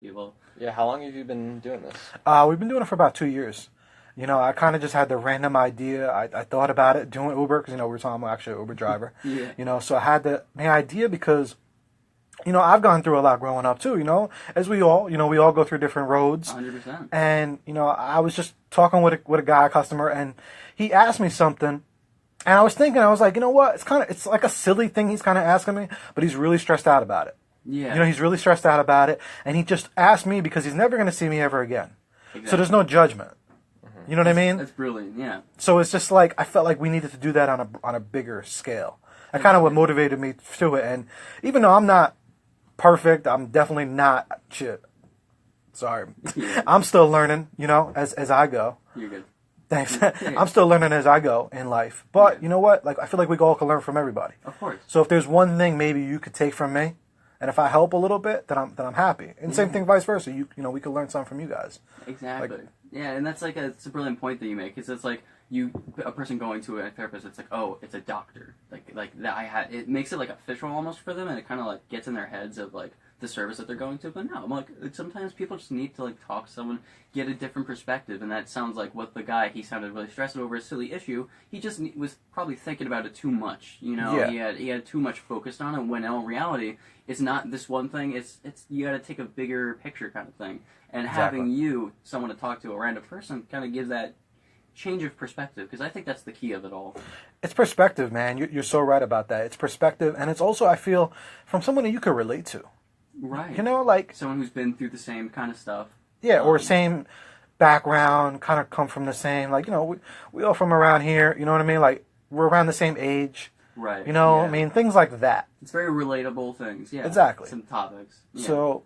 people. Yeah, how long have you been doing this? We've been doing it for about 2 years. You know, I kind of just had the random idea. I thought about it doing Uber because, you know, we were talking about actually an Uber driver. Yeah. You know, so I had the idea because, you know, I've gone through a lot growing up too, you know, as we all go through different roads. 100%. And, you know, I was just talking with a guy, a customer, and he asked me something. And I was thinking, I was like, you know what? It's like a silly thing he's kind of asking me, but he's really stressed out about it. Yeah. You know, he's really stressed out about it. And he just asked me because he's never going to see me ever again. Exactly. So there's no judgment. You know what I mean? That's brilliant, yeah. So it's just like, I felt like we needed to do that on a bigger scale. That kind of what motivated me to it. And even though I'm not perfect, I'm definitely not, sorry. Yeah. I'm still learning, you know, as I go. You're good. Thanks. I'm still learning as I go in life. But you know what? Like, I feel like we all can learn from everybody. Of course. So if there's one thing maybe you could take from me, and if I help a little bit, then I'm happy. And same thing vice versa. You know, we could learn something from you guys. Exactly. Like, yeah, and that's it's a brilliant point that you make. It's like a person going to a therapist. It's like, oh, it's a doctor. Like that. It makes it like official almost for them, and it kind of like gets in their heads of like the service that they're going to. But no, I'm like, sometimes people just need to like talk to someone, get a different perspective, and that sounds like what the guy, he sounded really stressed over a silly issue. He just was probably thinking about it too much. You know, Yeah. he had too much focused on it. When in reality, it's not this one thing. It's you got to take a bigger picture kind of thing. And having someone to talk to, a random person, kind of gives that change of perspective, because I think that's the key of it all. It's perspective, man. You're so right about that. It's perspective, and it's also, I feel, from someone that you could relate to. Right. You know, like... someone who's been through the same kind of stuff. Yeah, or same background, kind of come from the same, like, you know, we all from around here, you know what I mean? Like, we're around the same age. Right. You know, yeah. I mean, things like that. It's very relatable things, yeah. Exactly. Some topics. Yeah. So...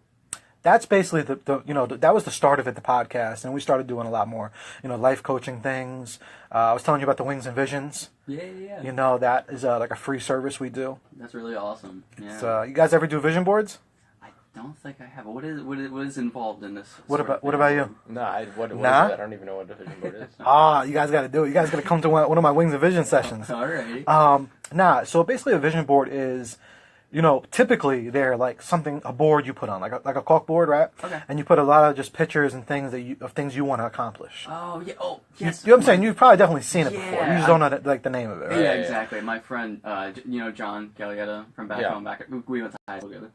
that's basically that was the start of it, the podcast, and we started doing a lot more, you know, life coaching things. I was telling you about the Wings and Visions. Yeah. You know, that is like a free service we do. That's really awesome. Yeah. So, you guys ever do vision boards? I don't think I have. What is involved in this? What about you? Nah, what is it? Nah? I don't even know what a vision board is. You guys got to do it. You guys got to come to one of my Wings and Vision sessions. Alrighty. So basically a vision board is, you know, typically they're like a board you put on, like a cork board, right? Okay. And you put a lot of just pictures and things of things you want to accomplish. Oh yeah. Oh yes. You know what I'm saying? You've probably definitely seen it Yeah, before. You just don't know like the name of it, right? Yeah, exactly. My friend, you know, John Gallietta from back home, we went to high school together.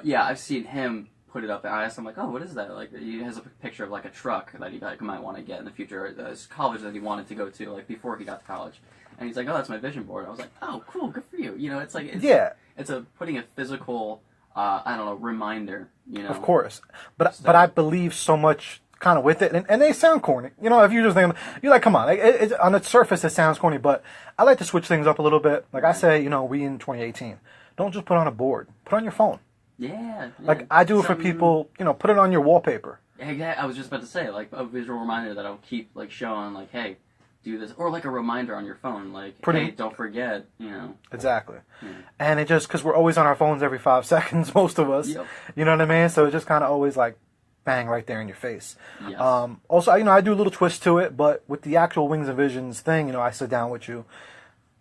Yeah, I've seen him put it up, and I asked him like, oh, what is that? Like, he has a picture of like a truck that he might want to get in the future, his college that he wanted to go to, like before he got to college. And he's like, oh, that's my vision board. I was like, oh, cool, good for you. You know, it's like, it's putting a physical, I don't know, reminder, you know. Of course. But I believe so much kind of with it, and they sound corny. You know, if you just think, you're like, come on, like, on the surface it sounds corny, but I like to switch things up a little bit. Like I say, you know, we in 2018, don't just put on a board, put on your phone. Yeah. Like, I do it for people, you know, put it on your wallpaper. Yeah, I was just about to say, like, a visual reminder that I'll keep, like, showing, like, hey, do this. Or, like, a reminder on your phone, like, hey, don't forget, you know. Exactly. Yeah. And it just, because we're always on our phones every 5 seconds, most of us. Yep. You know what I mean? So it just kind of always, like, bang right there in your face. Yes. Also, you know, I do a little twist to it, but with the actual Wings and Visions thing, you know, I sit down with you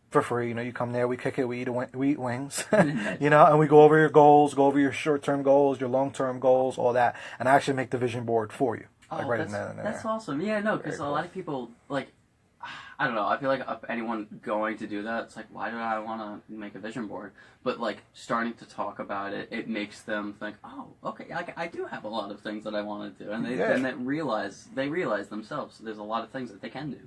for free. You know, you come there, we kick it, we eat wings, you know, and we go over your goals, go over your short-term goals, your long-term goals, all that, and I actually make the vision board for you. Like right in there. That's awesome. Yeah, no, because a lot of people, like, I don't know, I feel like anyone going to do that, it's like, why do I want to make a vision board? But, like, starting to talk about it, it makes them think, oh, okay, I do have a lot of things that I want to do. And they realize themselves there's a lot of things that they can do.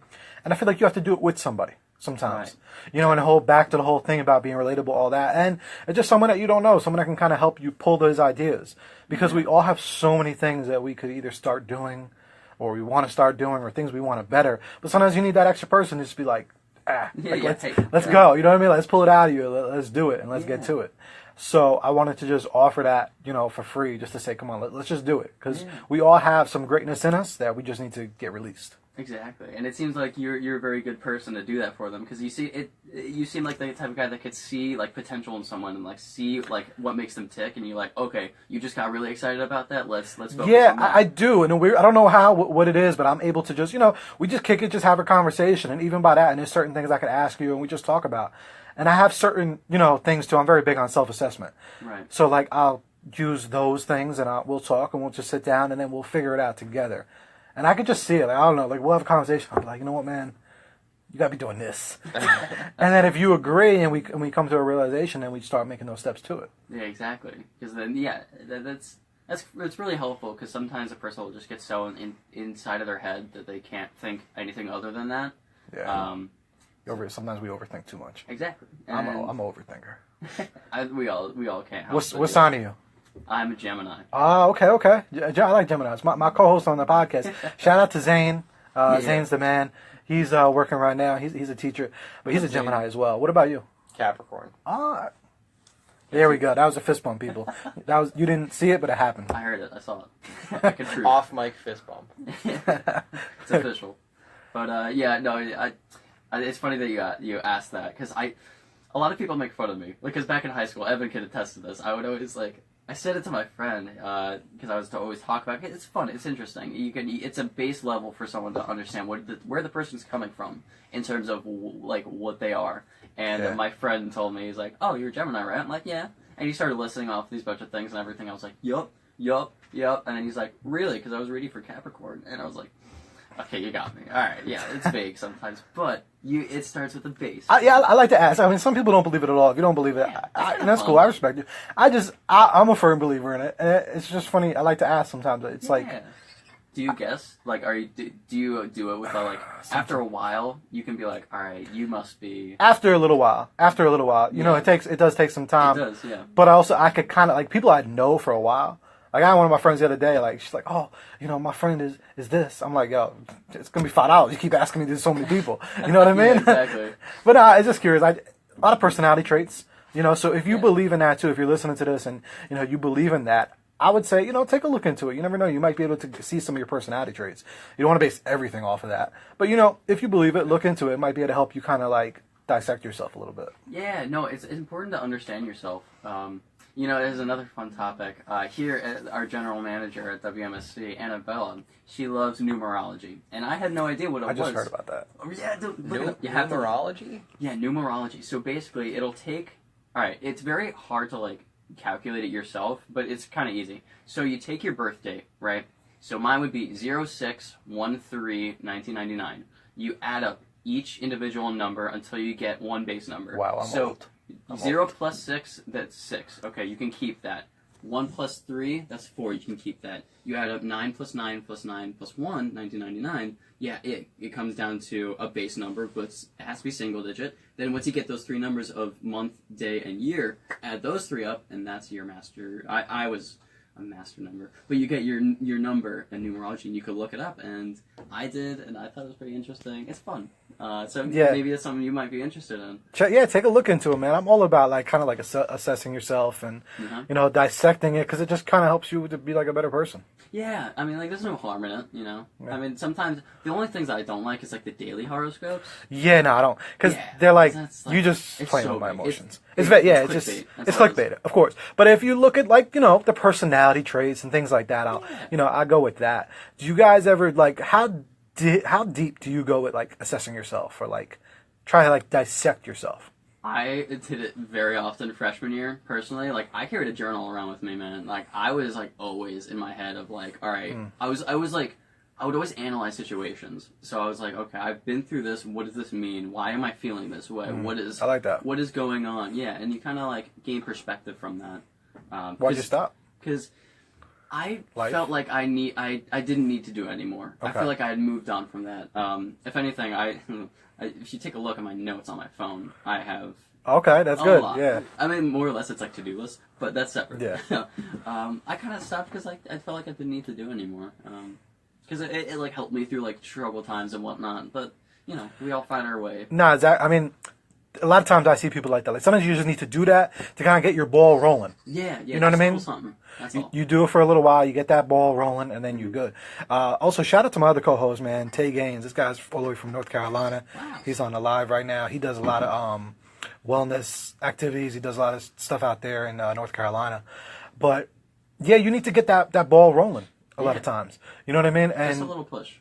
And I feel like you have to do it with somebody sometimes. Right. You know, and back to the whole thing about being relatable, all that. And it's just someone that you don't know, someone that can kind of help you pull those ideas. Because we all have so many things that we could either start doing, or we want to start doing, or things we want to better. But sometimes you need that extra person to just be like, let's go. You know what I mean? Let's pull it out of you. Let's do it, and let's get to it. So I wanted to just offer that, you know, for free, just to say, come on, let's just do it. Because we all have some greatness in us that we just need to get released. Exactly, and it seems like you're a very good person to do that for them, because you seem like the type of guy that could see like potential in someone and like see like what makes them tick, and you're like, okay, you just got really excited about that. Let's focus on that. I do, and I don't know what it is, but I'm able to just, you know, we just kick it, just have a conversation, and even by that, and there's certain things I could ask you, and we just talk about, and I have certain, you know, things too. I'm very big on self-assessment, right? So like I'll use those things, and we'll talk, and we'll just sit down, and then we'll figure it out together. And I could just see it. Like, I don't know. Like, we'll have a conversation. I'll be like, you know what, man? You gotta be doing this. And then if you agree and we come to a realization, then we start making those steps to it. Yeah, exactly. Because then, that's really helpful. Because sometimes a person will just get so inside of their head that they can't think anything other than that. Yeah. Sometimes we overthink too much. Exactly. I'm an overthinker. We all can't help What sign are you? I'm a Gemini. Oh, okay. I like Geminis. My co-host on the podcast. Shout out to Zane. Zane's the man. He's working right now. He's a teacher, but he's a Gemini as well. What about you? Capricorn. Ah, there we go. That was a fist bump, people. You didn't see it, but it happened. I heard it. I saw it. Like a truth. Off mic fist bump. It's official. But it's funny that you asked that because a lot of people make fun of me. Because back in high school, Evan could attest to this. I would always I said it to my friend because I was to always talk about it. It's fun. It's interesting. It's a base level for someone to understand where the person's coming from in terms of what they are. And my friend told me, he's like, "Oh, you're a Gemini, right?" I'm like, "Yeah." And he started listing off these bunch of things and everything. I was like, "Yup. And then he's like, "Really?" Because I was ready for Capricorn, and I was like, "Okay, you got me. All right, yeah, it's vague sometimes, but it starts with a base." I like to ask. I mean, some people don't believe it at all. If you don't believe it, and that's cool. I respect you. I'm a firm believer in it, and it's just funny. I like to ask sometimes. It's like, do you guess? Like, do you do it with after a while? You can be like, "All right, you must be." After a little while, you know, it does take some time. It does, yeah. But I could kind of people I know for a while. Like, I had one of my friends the other day, she's like, "Oh, you know, my friend is this." I'm like, "Yo, it's going to be $5. You keep asking me to so many people." You know what I mean? Yeah, exactly. But I'm just curious. A lot of personality traits, you know, so if you believe in that too, if you're listening to this and, you know, you believe in that, I would say, you know, take a look into it. You never know. You might be able to see some of your personality traits. You don't want to base everything off of that. But, you know, if you believe it, look into it. It might be able to help you kind of, dissect yourself a little bit. Yeah, no, it's important to understand yourself. You know, there's another fun topic. Here, our general manager at WMSC, Annabella, she loves numerology. And I had no idea what it was. I just heard about that. Oh, yeah, numerology? Yeah, numerology. So basically, it'll take... Alright, it's very hard to, calculate it yourself, but it's kind of easy. So you take your birth date, right? So mine would be 06/13/1999. You add up each individual number until you get one base number. Wow, I'm old. 0 plus 6, that's 6. Okay, you can keep that. 1 plus 3, that's 4. You can keep that. You add up 9 plus 9 plus 9 plus 1, 1999. Yeah, it comes down to a base number, but it has to be single digit. Then once you get those three numbers of month, day, and year, add those three up, and that's your master. I was a master number. But you get your number in numerology, and you could look it up, and I did, and I thought it was pretty interesting. It's fun. Maybe it's something you might be interested in. Take a look into it, man. I'm all about assessing yourself and you know, dissecting it, because it just kind of helps you to be a better person. Yeah, I mean, there's no harm in it, you know. Yeah. I mean, sometimes the only things I don't like is the daily horoscopes. Yeah, no, I don't, because they're you just playing with my emotions. It's clickbait, of course. But if you look at you know, the personality traits and things like that, I go with that. Do you guys ever how deep do you go with assessing yourself or try to dissect yourself? I did it very often freshman year, personally. I carried a journal around with me, man. I was always in my head of all right. I would always analyze situations. So I was like, okay, I've been through this. What does this mean? Why am I feeling this way? I like that. What is going on? Yeah, and you kind of gain perspective from that. Why'd you stop? Because I felt like I didn't need to do it anymore. Okay. I feel like I had moved on from that. If anything, if you take a look at my notes on my phone, I have okay, that's good. Lot. Yeah, I mean, more or less, it's to-do list, but that's separate. Yeah. I kind of stopped because I felt like I didn't need to do it anymore. Because it helped me through trouble times and whatnot. But you know, we all find our way. No, exactly. I mean, a lot of times I see people like that. Sometimes you just need to do that to kind of get your ball rolling. Yeah. You know what I mean? Something. That's all. You do it for a little while, you get that ball rolling, and then you're good. Also, shout out to my other co-host, man, Tay Gaines. This guy's all the way from North Carolina. Wow. He's on the live right now. He does a lot of wellness activities. He does a lot of stuff out there in North Carolina. But, yeah, you need to get that ball rolling a lot of times. You know what I mean? And just a little push.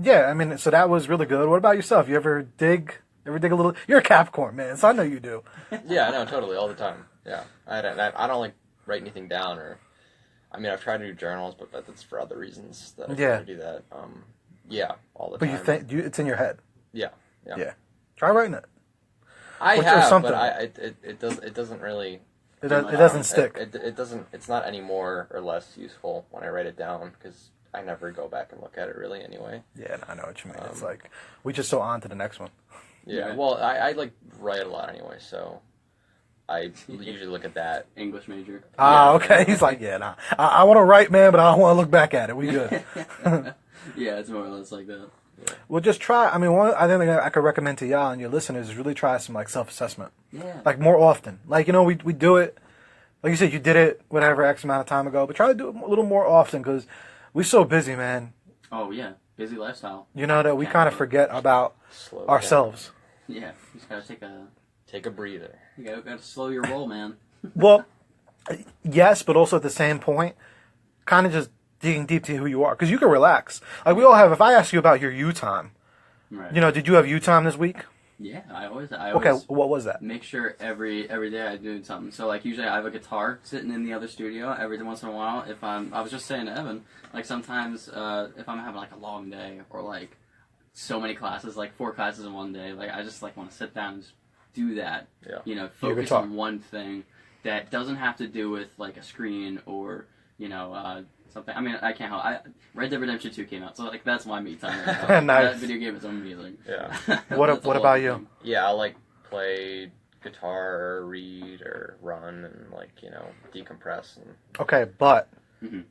Yeah, I mean, so that was really good. What about yourself? You ever dig a little? You're a Capricorn, man, so I know you do. Yeah, I know, totally, all the time. Yeah, I don't write anything down or I mean, I've tried to do journals, but that's for other reasons that I Yeah. try to do that. Yeah, all the But time. you think it's in your head. Yeah. Try writing it. I What's your have, something? but it doesn't really. It doesn't stick. It doesn't. It's not any more or less useful when I write it down because I never go back and look at it really anyway. Yeah, I know what you mean. It's like we just so on to the next one. Yeah. Well, I like write a lot anyway, so I usually look at that. English major. Okay. He's like, yeah, nah. I want to write, man, but I don't want to look back at it. We good. Yeah, it's more or less like that. Well, just try. I mean, one I think I could recommend to y'all and your listeners is really try some like self-assessment. Yeah. Like more often. Like, we do it. Like you said, you did it whatever X amount of time ago, but try to do it a little more often because we're so busy, man. Oh yeah, busy lifestyle. That we kind of forget about Slow ourselves. Yeah, you just gotta take a breather. You gotta slow your roll, man. Well, yes, but also at the same point, kind of just digging deep to who you are because you can relax. Like we all have. If I ask you about your you time, Right. did you have you time this week? Yeah, I always. Okay, what was that? Make sure every day I do something. So like usually I have a guitar sitting in the other studio. Every once in a while, I was just saying to Evan, like sometimes if I'm having like a long day or like so many classes, like 4 classes in one day, like I just like want to sit down and just do that. Yeah. Focus on one thing that doesn't have to do with like a screen or something. I mean, I can't help. Red Dead Redemption 2 came out, so like that's my me time right now. Nice. That video game is amazing. Yeah. What about you? Thing. Yeah, I'll like play guitar or read or run and like decompress and. Okay, but Mm-hmm.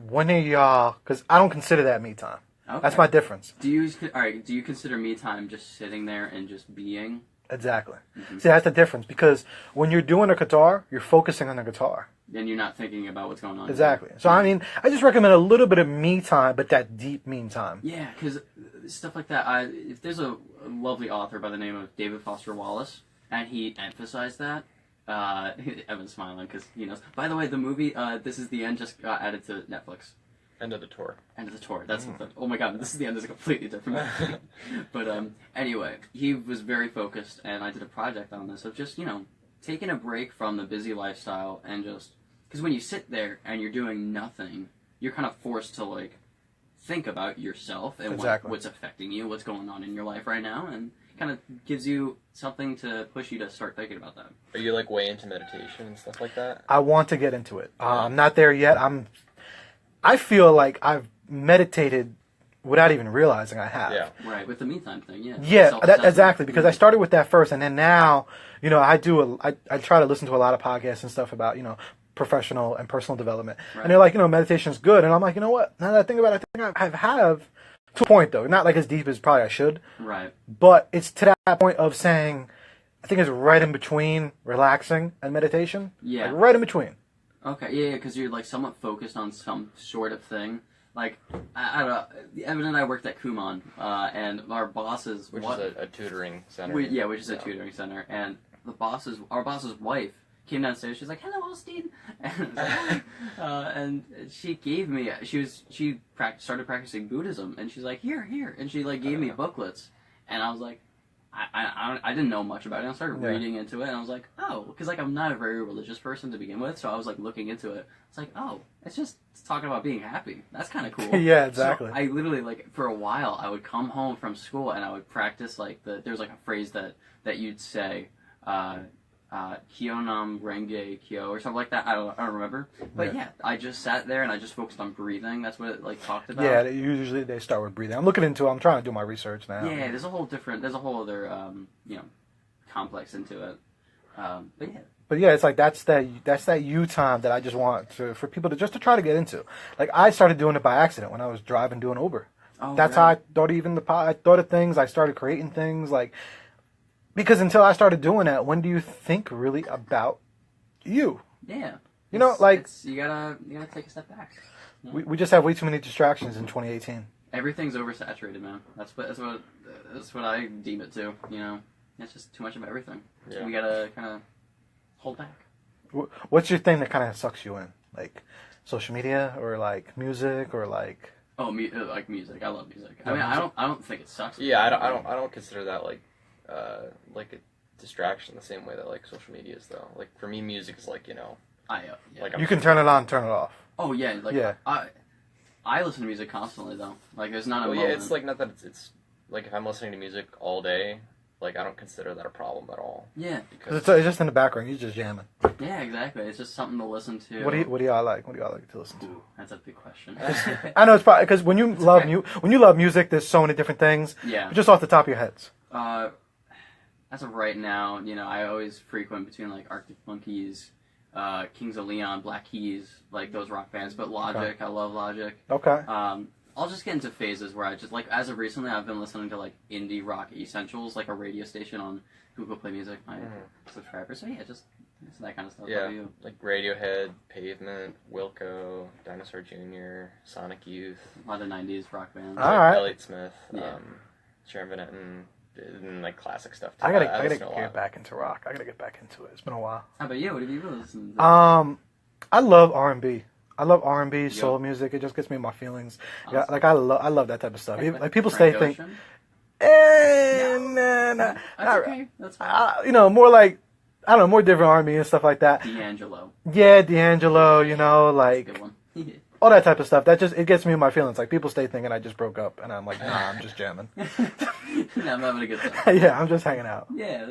when are y'all? Because I don't consider that me time. Okay. That's my difference. Do you consider me time just sitting there and just being? Exactly. Mm-hmm. See, that's the difference because when you're doing a guitar, you're focusing on the guitar. Then you're not thinking about what's going on. Exactly. So I mean, I just recommend a little bit of me time, but that deep me time. Yeah, because stuff like that. If there's a lovely author by the name of David Foster Wallace, and he emphasized that. Evan's smiling because he knows. By the way, the movie "This Is the End" just got added to Netflix. End of the tour. End of the tour. That's oh my god! This is the end is a completely different movie. But anyway, he was very focused, and I did a project on this of just taking a break from the busy lifestyle and just because when you sit there and you're doing nothing, you're kind of forced to like think about yourself and Exactly. what's affecting you, what's going on in your life right now, and kind of gives you something to push you to start thinking about that. Are you like way into meditation and stuff like that? I want to get into it. I'm not there yet. I feel like I've meditated without even realizing I have. Yeah. Right, with the me time thing, yeah. Yeah, Self-assessment. exactly. Because I started with that first, and then now, I try to listen to a lot of podcasts and stuff about, professional and personal development. Right. And they're like, meditation's good. And I'm like, you know what? Now that I think about it, I think I have, to a point though. Not like as deep as probably I should. Right. But it's to that point of saying, I think it's right in between relaxing and meditation. Yeah. Like right in between. Okay, yeah, because you're like somewhat focused on some sort of thing. Like, I don't know, Evan and I worked at Kumon, and our bosses... Which is a tutoring center. which is a tutoring center, and our boss's wife came downstairs, she's like, "Hello, Austin!" And she gave me, she started practicing Buddhism, and she's like, here, and she like gave me booklets, and I was like, I didn't know much about it. I started reading into it, and I was like, oh, because like I'm not a very religious person to begin with, so I was like looking into it. It's like, oh, it's talking about being happy. That's kind of cool. Yeah, exactly. So I literally like for a while I would come home from school and I would practice like there's like a phrase that you'd say, Kionam Renge Kyo or something like that. I don't remember. But yeah, I just sat there and I just focused on breathing. That's what it like talked about. Yeah, usually they start with breathing. I'm looking into it. I'm trying to do my research now. Yeah, there's a whole other complex into it. But yeah. But yeah, it's like that's that you time that I just want for people to try to get into. Like I started doing it by accident when I was driving doing Uber. Oh, That's right. how I thought of things. I started creating things like because until I started doing that, when do you think really about you? Yeah. You know, like you gotta take a step back. we just have way too many distractions in 2018. Everything's oversaturated, man. That's what I deem it too. You know, it's just too much of everything. Yeah. So we gotta kind of hold back. What's your thing that kind of sucks you in? Like social media or like music or like? Oh, like music. I love music. I mean, I don't think it sucks. Yeah, I don't consider that like a distraction the same way that like social media is though. Like for me, music is like yeah. like You can turn it on, turn it off. Oh yeah, like Yeah. I listen to music constantly though. Like there's not a Well, moment. yeah, it's like not that it's like if I'm listening to music all day, like I don't consider that a problem at all. Yeah. Because it's just in the background. You're just jamming. Yeah, exactly. It's just something to listen to. What do y'all like? What do y'all like to listen to? Ooh, that's a big question. I know it's probably because when you love music, there's so many different things. Yeah. Just off the top of your heads. As of right now, I always frequent between like Arctic Monkeys, Kings of Leon, Black Keys, like those rock bands. But Logic, Okay. I love Logic. Okay. I'll just get into phases where I just like as of recently I've been listening to like indie rock essentials, like a radio station on Google Play Music, my subscriber. So yeah, just that kind of stuff. How Yeah, about you? like Radiohead, Pavement, Wilco, Dinosaur Jr., Sonic Youth, A lot of '90s rock bands. All right. Elliott Smith, Yeah. Sharon Van Etten, and like classic stuff too. I gotta listen to a get lot. back into rock. I gotta get back into it. It's been a while. How about you? What have you been listening to? I love R&B. I love R&B, soul music. It just gets me in my feelings. Yeah, like I love that type of stuff. Like people Frank think, Ocean? nah, That's okay. That's fine. more like I don't know, more different R&B and stuff like that. D'Angelo. Yeah, D'Angelo. That's a Like good one. all that type of stuff. That just it gets me in my feelings. Like people stay thinking I just broke up, and I'm like, nah, I'm just jamming. Yeah, I'm having a good time. Yeah, I'm just hanging out. Yeah,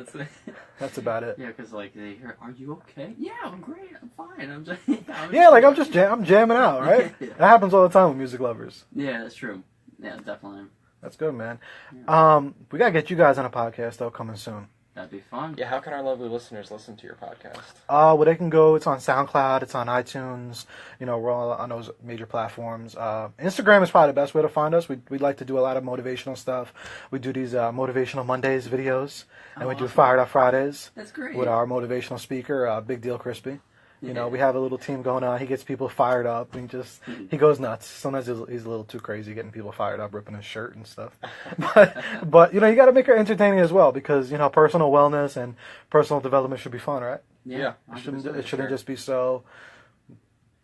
That's about it. yeah, because like they hear, "Are you okay?" Yeah, I'm great. I'm fine. I'm just I'm jamming out, right? Yeah. That happens all the time with music lovers. Yeah, that's true. Yeah, definitely. That's good, man. We gotta get you guys on a podcast though, coming soon. That'd be fun. Yeah, how can our lovely listeners listen to your podcast? Well, they can go. It's on SoundCloud. It's on iTunes. We're all on those major platforms. Instagram is probably the best way to find us. We like to do a lot of motivational stuff. We do these motivational Mondays videos, and we do awesome. Fired Up Fridays That's great. with our motivational speaker, Big Deal Crispy. We have a little team going on. He gets people fired up, and he goes nuts. Sometimes he's a little too crazy, getting people fired up, ripping his shirt and stuff. But you got to make it entertaining as well, because personal wellness and personal development should be fun, right? Yeah, It shouldn't just be so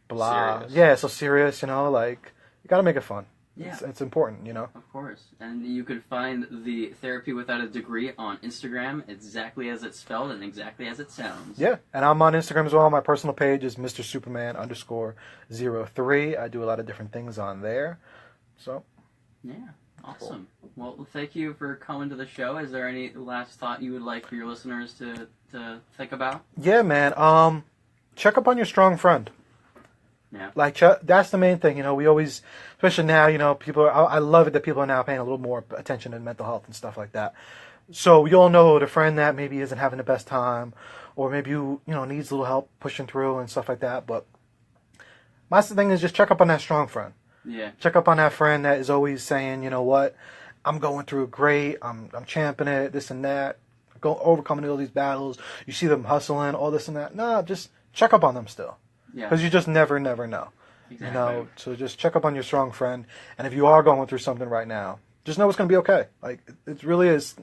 blah. Serious. Yeah, so serious. Like you got to make it fun. Yeah. It's important. Of course. And you could find the Therapy Without a Degree on Instagram exactly as it's spelled and exactly as it sounds. Yeah, and I'm on Instagram as well. My personal page is Mr. Superman _03. I do a lot of different things on there. So. Yeah, awesome. Cool. Well, thank you for coming to the show. Is there any last thought you would like for your listeners to think about? Yeah, man. Check up on your strong friend. Yeah. Like, that's the main thing, we always, especially now, people I love it that people are now paying a little more attention to mental health and stuff like that. So you'll know the friend that maybe isn't having the best time, or maybe needs a little help pushing through and stuff like that. But my thing is just check up on that strong friend. Yeah. Check up on that friend that is always saying, you know what, I'm going through great, I'm championing it, this and that, overcoming all these battles. You see them hustling, all this and that. No, just check up on them still. Yeah. Because you just never know. Exactly. So just check up on your strong friend. And if you are going through something right now, just know it's going to be okay. Like, it really is.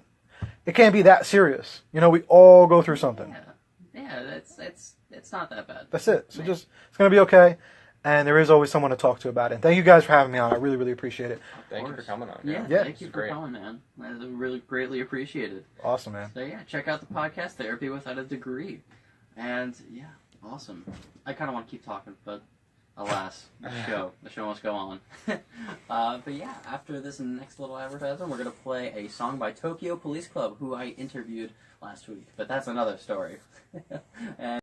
It can't be that serious. We all go through something. Yeah, it's not that bad. That's it. So it's going to be okay. And there is always someone to talk to about it. And thank you guys for having me on. I really, really appreciate it. Thank you for coming on. Yeah, Yeah. thank you for coming, man. That's really greatly appreciated. Awesome, man. So yeah, check out the podcast, Therapy Without a Degree. And yeah, awesome. I kind of want to keep talking, but alas, the show must go on. But yeah, after this next little advertisement, we're going to play a song by Tokyo Police Club, who I interviewed last week. But that's another story. And